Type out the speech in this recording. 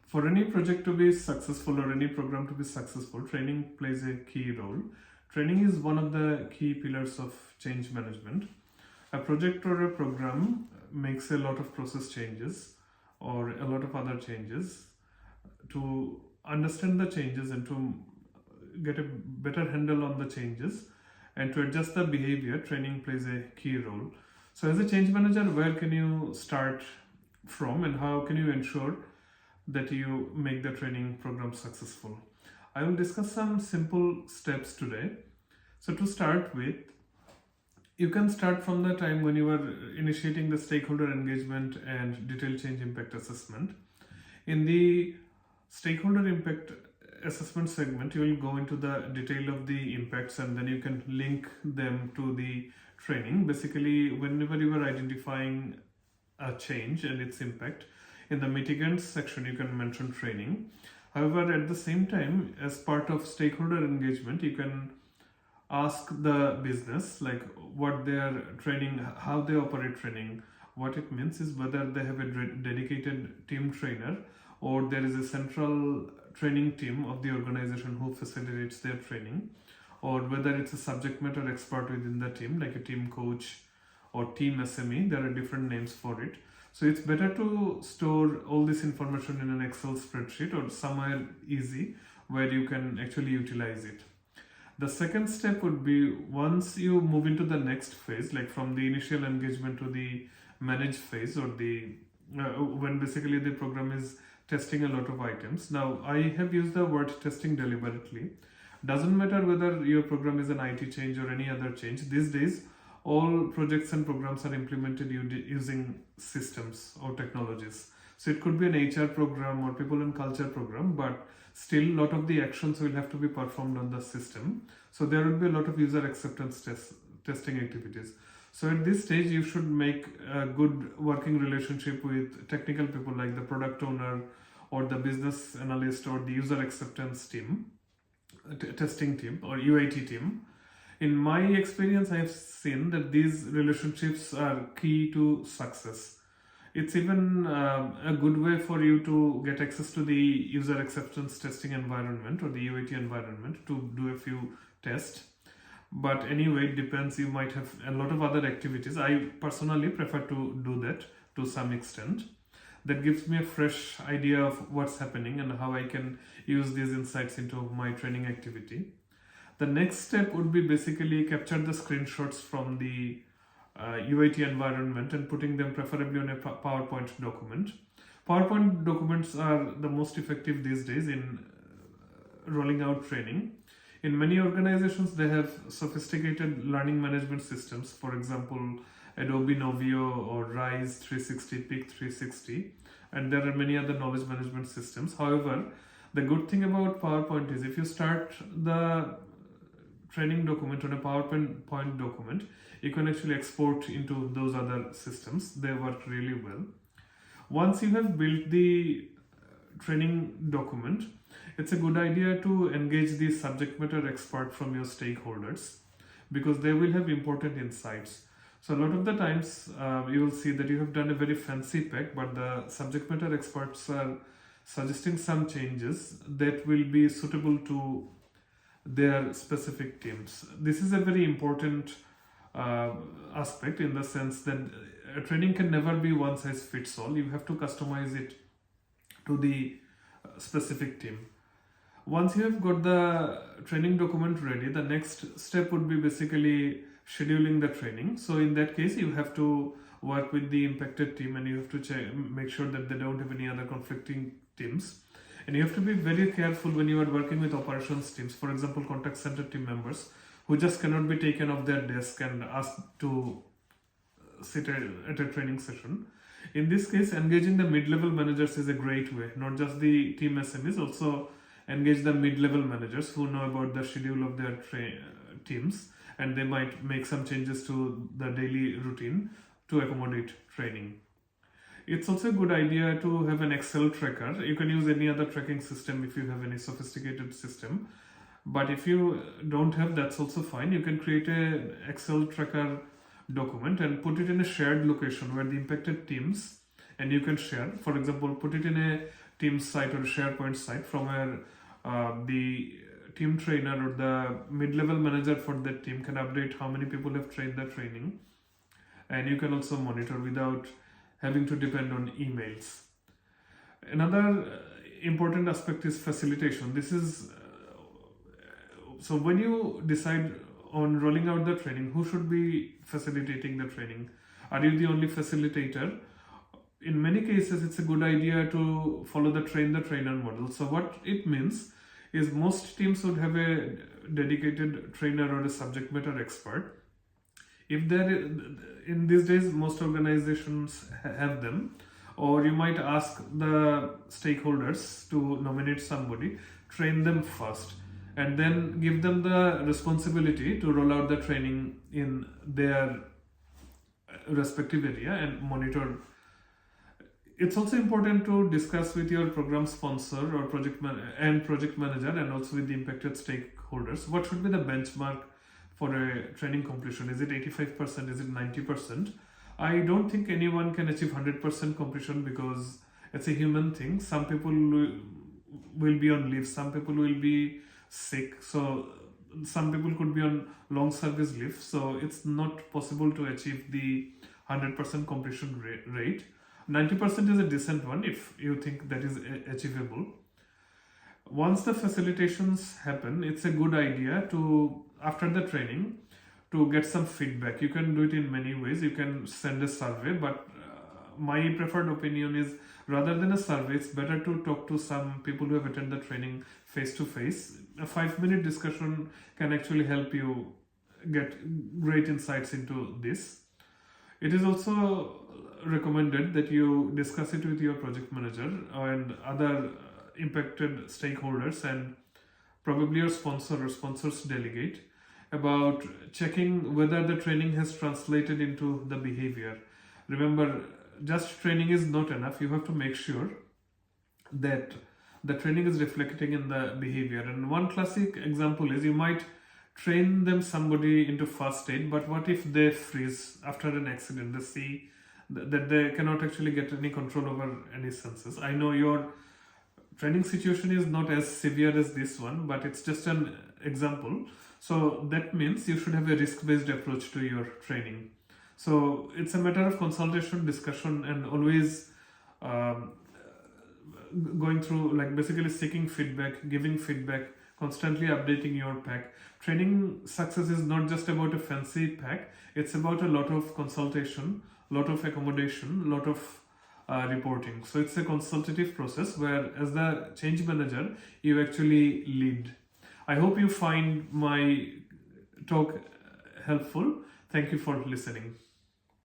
For any project to be successful or any program to be successful, training plays a key role. Training is one of the key pillars of change management. A project or a program makes a lot of process changes or a lot of other changes. To understand the changes and to get a better handle on the changes and to adjust the behavior, training plays a key role. So, as a change manager, where can you start from and how can you ensure that you make the training program successful? I will discuss some simple steps today. So, to start with, you can start from the time when you are initiating the stakeholder engagement and detailed change impact assessment. In the stakeholder impact assessment segment, you will go into the detail of the impacts and then you can link them to the training. Basically, whenever you are identifying a change and its impact, in the mitigants section, you can mention training. However, at the same time, as part of stakeholder engagement, you can ask the business like what they are training, how they operate training. What it means is whether they have a dedicated team trainer or there is a central training team of the organization who facilitates their training, or whether it's a subject matter expert within the team like a team coach or team SME. There are different names for it. So it's better to store all this information in an Excel spreadsheet or somewhere easy where you can actually utilize it. The second step would be, once you move into the next phase, like from the initial engagement to the manage phase, or the when basically the program is testing a lot of items. Now, I have used the word testing deliberately. Doesn't matter whether your program is an IT change or any other change. These days, all projects and programs are implemented using systems or technologies. So it could be an HR program or people and culture program, but still a lot of the actions will have to be performed on the system. So there will be a lot of user acceptance testing activities. So at this stage, you should make a good working relationship with technical people like the product owner or the business analyst or the user acceptance team, testing team or UAT team. In my experience, I have seen that these relationships are key to success. It's even a good way for you to get access to the user acceptance testing environment or the UAT environment to do a few tests. But anyway, it depends. You might have a lot of other activities. I personally prefer to do that to some extent. That gives me a fresh idea of what's happening and how I can use these insights into my training activity. The next step would be basically capture the screenshots from the UAT environment and putting them preferably on a PowerPoint document. PowerPoint documents are the most effective these days in rolling out training. In many organizations, they have sophisticated learning management systems, for example, Adobe Novio or Rise 360, Peak 360, and there are many other knowledge management systems. However, the good thing about PowerPoint is if you start the training document on a PowerPoint document, you can actually export into those other systems. They work really well. Once you have built the training document, it's a good idea to engage the subject matter expert from your stakeholders because they will have important insights. So a lot of the times you will see that you have done a very fancy pack, but the subject matter experts are suggesting some changes that will be suitable to their specific teams. This is a very important aspect in the sense that a training can never be one size fits all. You have to customize it to the specific team. Once you have got the training document ready, the next step would be basically scheduling the training. So in that case, you have to work with the impacted team and you have to make sure that they don't have any other conflicting teams. And you have to be very careful when you are working with operations teams, for example, contact center team members who just cannot be taken off their desk and asked to sit at a training session. In this case, engaging the mid-level managers is a great way. Not just the team SMEs, also engage the mid-level managers who know about the schedule of their teams and they might make some changes to the daily routine to accommodate training. It's also a good idea to have an Excel tracker. You can use any other tracking system if you have any sophisticated system. But if you don't have, that's also fine. You can create an Excel tracker document and put it in a shared location where the impacted teams and you can share. For example, put it in a Teams site or a SharePoint site from where the team trainer or the mid-level manager for that team can update how many people have trained the training, and you can also monitor without having to depend on emails. Another important aspect is facilitation. This is so when you decide on rolling out the training, who should be facilitating the training? Are you the only facilitator? In many cases, it's a good idea to follow the train the trainer model. So what it means is most teams would have a dedicated trainer or a subject matter expert. If there, in these days, most organizations have them, or you might ask the stakeholders to nominate somebody, train them first, and then give them the responsibility to roll out the training in their respective area and monitor. It's also important to discuss with your program sponsor or project manager, and also with the impacted stakeholders, what should be the benchmark for a training completion. Is it 85%? Is it 90%? I don't think anyone can achieve 100% completion because it's a human thing. Some people will be on leave, some people will be sick, so some people could be on long service leave, so it's not possible to achieve the 100% completion rate. 90% is a decent one if you think that is achievable. Once the facilitations happen, it's a good idea to, after the training, to get some feedback. You can do it in many ways. You can send a survey, but my preferred opinion is rather than a survey, it's better to talk to some people who have attended the training face to face. A 5-minute discussion can actually help you get great insights into this. It is also recommended that you discuss it with your project manager and other impacted stakeholders and probably your sponsor or sponsors delegate about checking whether the training has translated into the behavior. Remember, just training is not enough. You have to make sure that the training is reflecting in the behavior. And one classic example is you might train them somebody into first aid, but what if they freeze after an accident? They see that they cannot actually get any control over any senses. I know your training situation is not as severe as this one, but it's just an example. So that means you should have a risk-based approach to your training. So it's a matter of consultation, discussion, and always going through, like basically seeking feedback, giving feedback, constantly updating your pack. Training success is not just about a fancy pack, it's about a lot of consultation, lot of accommodation, lot of reporting. So it's a consultative process where as the change manager, you actually lead. I hope you find my talk helpful. Thank you for listening.